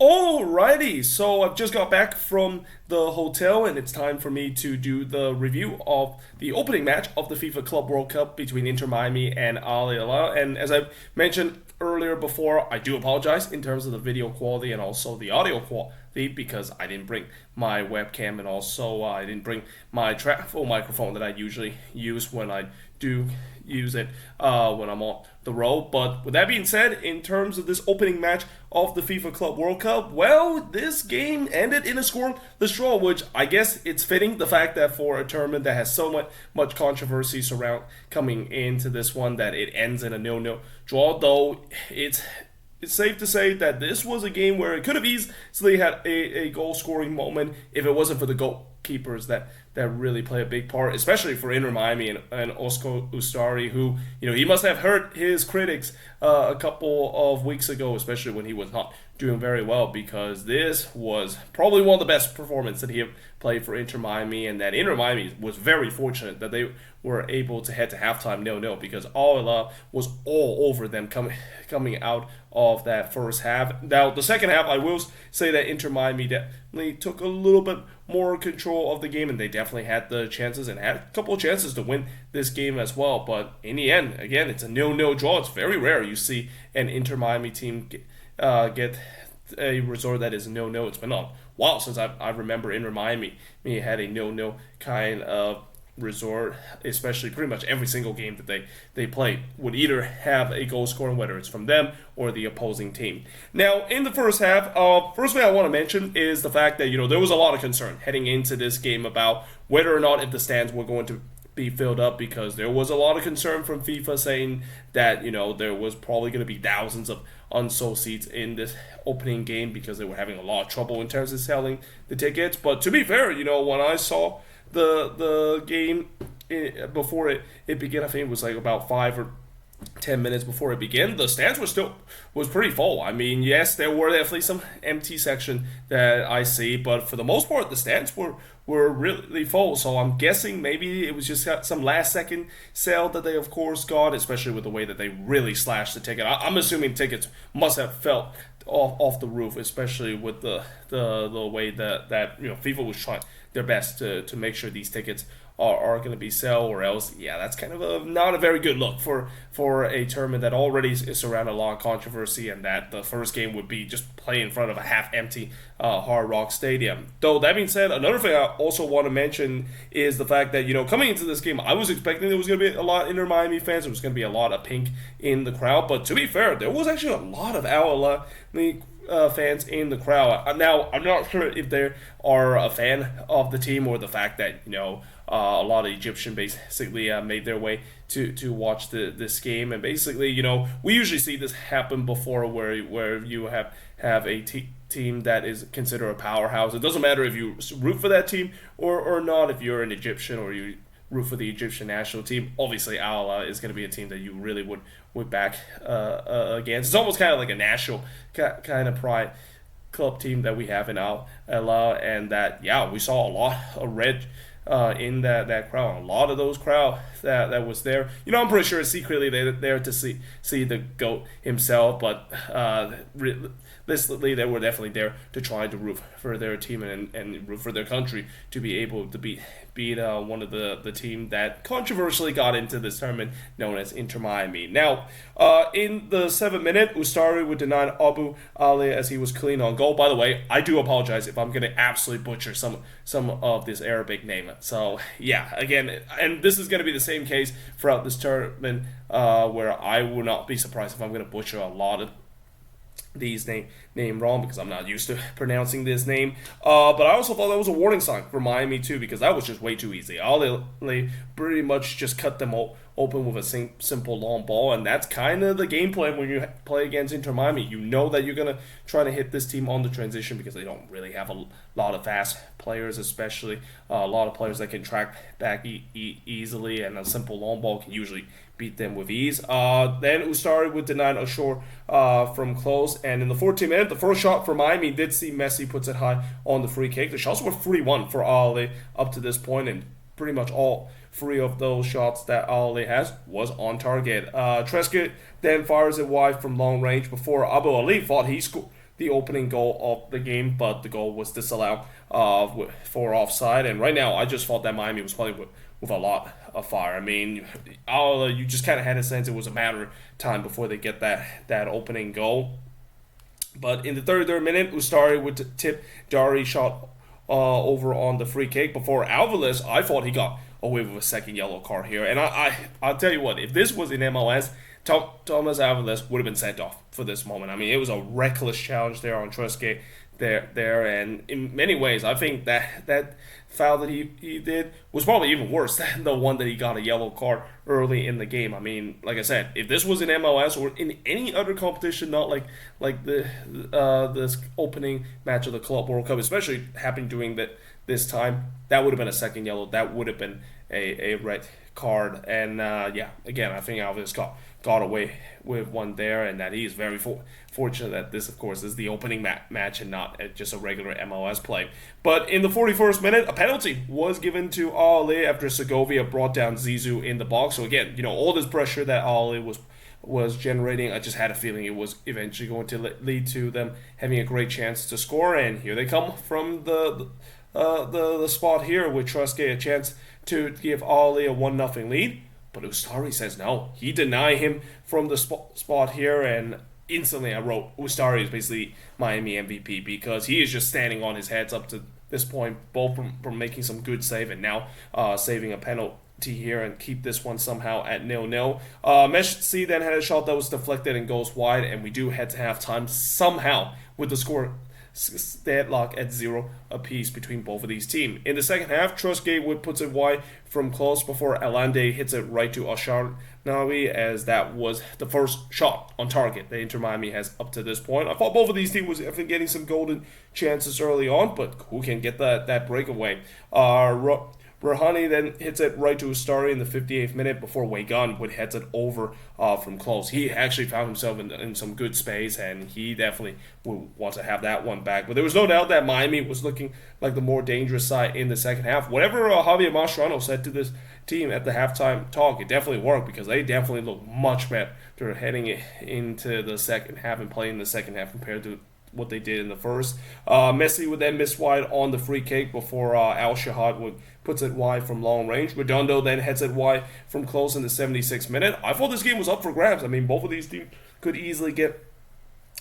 Alrighty, so I've just got back from the hotel and it's time for me to do the review of the opening match of the FIFA Club World Cup between Inter Miami and Ahly. And as I mentioned earlier before, I do apologize in terms of the video quality and also the audio quality because I didn't bring my webcam and also I didn't bring my full microphone that I usually use when I do use it when I'm on the road. But with that being said, in terms of this opening match of the FIFA Club World Cup, well, this game ended in a scoreless draw, which I guess it's fitting the fact that for a tournament that has so much controversy surround coming into this one that it ends in a 0-0 draw. Though it's safe to say that this was a game where it could have easily had a goal scoring moment if it wasn't for the goalkeepers that really play a big part, especially for Inter Miami and Oscar Ustari, who, he must have hurt his critics a couple of weeks ago, especially when he was not doing very well, because this was probably one of the best performances that he have played for Inter Miami, and that Inter Miami was very fortunate that they were able to head to halftime 0-0 because Aula was all over them coming out of that first half. Now, the second half, I will say that Inter Miami definitely took a little bit more control of the game, and they definitely had the chances and had a couple of chances to win this game as well. But in the end, again, it's a 0-0 draw. It's very rare you see an Inter Miami team get a result that is 0-0. It's been a while since I remember Inter Miami had a 0-0 kind of resort, especially pretty much every single game that they play would either have a goal scoring, whether it's from them or the opposing team. Now, in the first half, first thing I want to mention is the fact that there was a lot of concern heading into this game about whether or not if the stands were going to be filled up, because there was a lot of concern from FIFA saying that there was probably going to be thousands of unsold seats in this opening game because they were having a lot of trouble in terms of selling the tickets. But to be fair, when I saw the game before it began, I think it was like about 5 or 10 minutes before it began, the stands was pretty full. I mean, yes, there were definitely some empty section that I see, but for the most part, the stands were really full. So I'm guessing maybe it was just some last second sale that they of course got, especially with the way that they really slashed the ticket. I'm assuming tickets must have felt off the roof, especially with the way that FIFA was trying their best to make sure these tickets are going to be sell, or else that's kind of not a very good look for a tournament that already is surrounded a lot of controversy, and that the first game would be just play in front of a half empty Hard Rock Stadium. Though that being said, another thing I also want to mention is the fact that coming into this game, I was expecting there was going to be a lot of Inter Miami fans. There was going to be a lot of pink in the crowd, but to be fair, there was actually a lot of Al fans in the crowd. Now, I'm not sure if they are a fan of the team or the fact that a lot of Egyptian basically made their way to watch this game, and basically we usually see this happen before where you have a team that is considered a powerhouse. It doesn't matter if you root for that team or not. If you're an Egyptian or you root for the Egyptian national team, obviously Al is going to be a team that you really would back against. It's almost kind of like a national kind of pride club team that we have in Al, and that we saw a lot of red in that crowd. A lot of those crowd that was there. I'm pretty sure secretly they're there to see the GOAT himself, but realistically they were definitely there to try to root for their team and root for their country to be able to beat one of the team that controversially got into this tournament known as Inter Miami. Now, in the 7th minute, Ustari would deny Abu Ali as he was clean on goal. By the way, I do apologize if I'm going to absolutely butcher some of this Arabic name. So, again, and this is going to be the same case throughout this tournament, where I will not be surprised if I'm going to butcher a lot of these name wrong, because I'm not used to pronouncing this name. But I also thought that was a warning sign for Miami too, because that was just way too easy. They pretty much just cut them open with a simple long ball, and that's kind of the game plan when you play against Inter Miami. You know that you're gonna try to hit this team on the transition because they don't really have a lot of fast players, especially a lot of players that can track back easily, and a simple long ball can usually beat them with ease. Then Ustari would deny Ashore from close, and in the 14th minute, the first shot for Miami did see Messi puts it high on the free kick. The shots were 3-1 for Ali up to this point, and pretty much all 3 of those shots that Ali has was on target. Trezeguet then fires it wide from long range before Abu Ali thought he the opening goal of the game, but the goal was disallowed for offside. And right now, I just thought that Miami was playing with a lot of fire. I mean, you just kind of had a sense it was a matter of time before they get that opening goal. But in the 33rd minute, Ustari would tip Dari shot over on the free kick before Alvarez. I thought he got away with a second yellow card here. And I'll tell you what, if this was in MLS, Thomas Alvarez would have been sent off for this moment. I mean, it was a reckless challenge there on Trezeguet there, and in many ways, I think that foul that he did was probably even worse than the one that he got a yellow card early in the game. I mean, like I said, if this was in MLS or in any other competition, not like this opening match of the Club World Cup, especially happening during this time, that would have been a second yellow. That would have been a red card. And again, I think Alvarez got away with one there, and that he is very fortunate that this, of course, is the opening match and not just a regular MLS play. But in the 41st minute, a penalty was given to Ahly after Segovia brought down Zizou in the box. So again, all this pressure that Ahly was generating, I just had a feeling it was eventually going to lead to them having a great chance to score. And here they come from the spot here with Trezeguet, a chance to give Ahly a 1-0 lead. But Ustari says no. He denied him from the spot here, and instantly I wrote Ustari is basically Miami MVP because he is just standing on his heads up to this point, both from making some good save and now saving a penalty here and keep this one somehow at 0-0. Messi then had a shot that was deflected and goes wide, and we do head to halftime somehow with the score deadlock at 0 apiece between both of these teams. In the second half, Trezeguet puts it wide from close before Allende hits it right to Ashanawi, as that was the first shot on target that Inter Miami has up to this point. I thought both of these teams was definitely getting some golden chances early on, but who can get that breakaway? Rouhani then hits it right to Ustari in the 58th minute before Wegan would heads it over from close. He actually found himself in some good space, and he definitely would want to have that one back. But there was no doubt that Miami was looking like the more dangerous side in the second half. Whatever Javier Mascherano said to this team at the halftime talk, it definitely worked because they definitely look much better heading into the second half and playing the second half compared to what they did in the first. Messi would then miss wide on the free kick before Al Shahad puts it wide from long range. Redondo then heads it wide from close in the 76th minute. I thought this game was up for grabs. I mean, both of these teams could easily get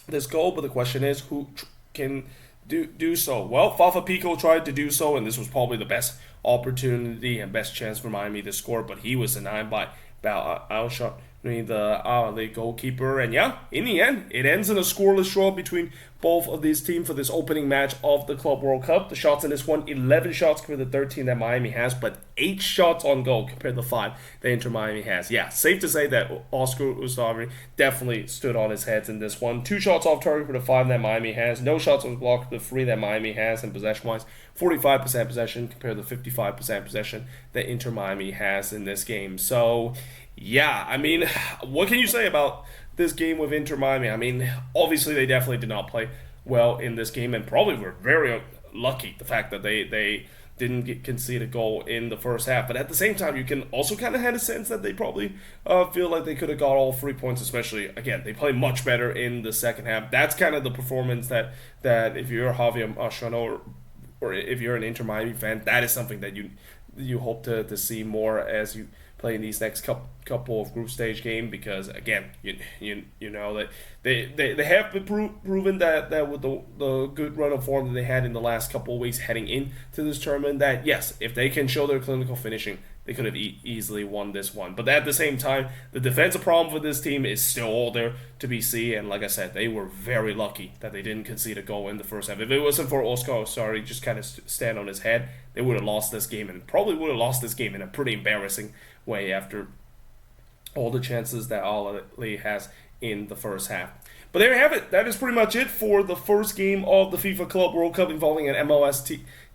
this goal, but the question is who can do so. Well, Fafa Pico tried to do so, and this was probably the best opportunity and best chance for Miami to score, but he was denied by Al Shahad, the Ahly goalkeeper. And in the end, it ends in a scoreless draw between both of these teams for this opening match of the Club World Cup. The shots in this one, 11 shots compared to 13 that Miami has, but 8 shots on goal compared to 5 that Inter Miami has. Safe to say that Oscar Ustari definitely stood on his head in this one. 2 shots off target for the 5 that Miami has. No shots on block for the 3 that Miami has, and possession-wise, 45% possession compared to 55% possession that Inter Miami has in this game. So, I mean, what can you say about this game with Inter Miami? I mean, obviously they definitely did not play well in this game and probably were very lucky the fact that they didn't concede a goal in the first half. But at the same time, you can also kind of have a sense that they probably feel like they could have got all 3 points, especially, again, they play much better in the second half. That's kind of the performance that if you're Javier Mascherano or if you're an Inter Miami fan, that is something that you hope to see more as you play in these next couple of group stage games, because again, you know that they have been proven that with the good run of form that they had in the last couple of weeks heading into this tournament, that yes, if they can show their clinical finishing, they could have easily won this one. But at the same time, the defensive problem for this team is still all there to be seen. And like I said, they were very lucky that they didn't concede a goal in the first half. If it wasn't for Oscar Osari just kind of stand on his head, they would have lost this game, and probably would have lost this game in a pretty embarrassing way after all the chances that Ahly has in the first half. But there you have it. That is pretty much it for the first game of the FIFA Club World Cup involving an MLS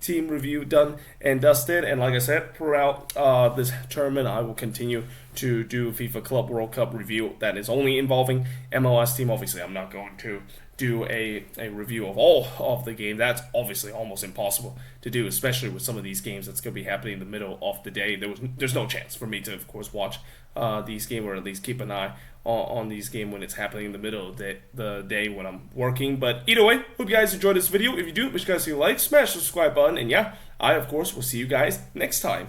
team review done and dusted. And like I said, throughout this tournament, I will continue to do FIFA Club World Cup review that is only involving MLS team. Obviously, I'm not going to do a review of all of the game. That's obviously almost impossible to do, especially with some of these games that's going to be happening in the middle of the day. There's no chance for me to, of course, watch these games, or at least keep an eye on these games when it's happening in the middle of the day when I'm working. But either way, hope you guys enjoyed this video. If you do, make sure you guys see a like, smash the subscribe button, and yeah, I of course will see you guys next time.